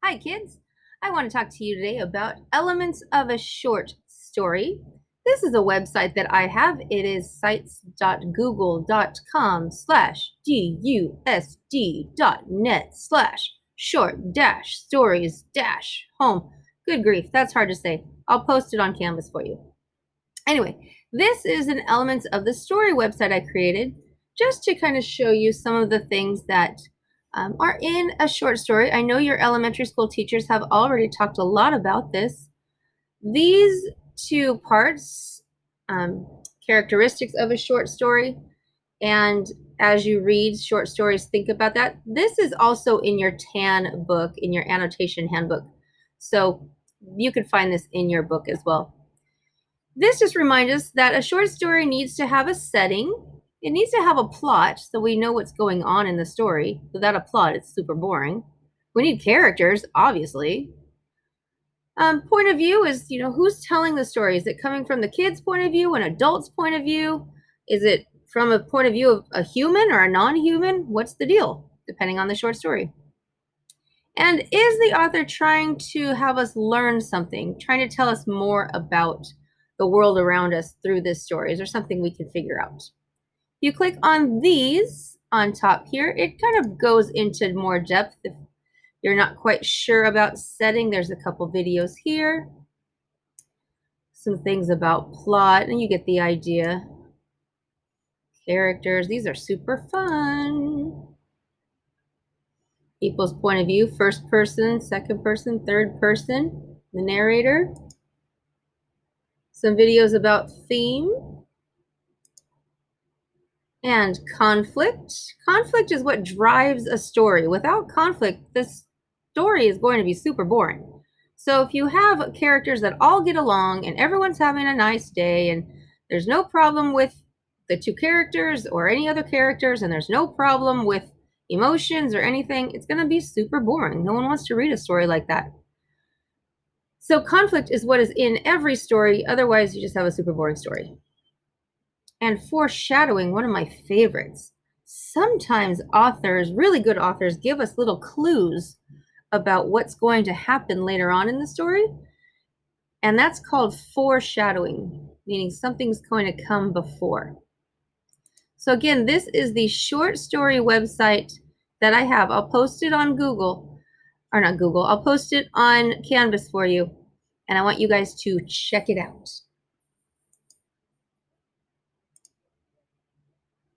Hi, kids. I want to talk to you today about elements of a short story. This is a website that I have. It is sites.google.com/dusd.net/short-stories-home. Good grief, that's hard to say. I'll post it on Canvas for you. Anyway, this is an elements of the story website I created just to kind of show you some of the things that are in a short story. I know your elementary school teachers have already talked a lot about this. These two parts, characteristics of a short story, and as you read short stories, think about that. This is also in your TAN book, in your annotation handbook. So you could find this in your book as well. This just reminds us that a short story needs to have a setting. It needs to have a plot so we know what's going on in the story. Without a plot, it's super boring. We need characters, obviously. Point of view is, who's telling the story? Is it coming from the kid's point of view, an adult's point of view? Is it from a point of view of a human or a non-human? What's the deal, depending on the short story? And is the author trying to have us learn something, trying to tell us more about the world around us through this story? Is there something we can figure out? You click on these on top here, it kind of goes into more depth. If you're not quite sure about setting, there's a couple videos here. Some things about plot, and you get the idea. Characters, these are super fun. People's point of view, first person, second person, third person, the narrator. Some videos about theme and conflict. Conflict is what drives a story. Without conflict, this story is going to be super boring. So if you have characters that all get along and everyone's having a nice day and there's no problem with the two characters or any other characters and there's no problem with emotions or anything, it's going to be super boring. No one wants to read a story like that. So conflict is what is in every story. Otherwise, you just have a super boring story. And foreshadowing, one of my favorites. Sometimes authors, really good authors, give us little clues about what's going to happen later on in the story. And that's called foreshadowing, meaning something's going to come before. So again, this is the short story website that I have. I'll post it on Google, or not Google, I'll post it on Canvas for you. And I want you guys to check it out.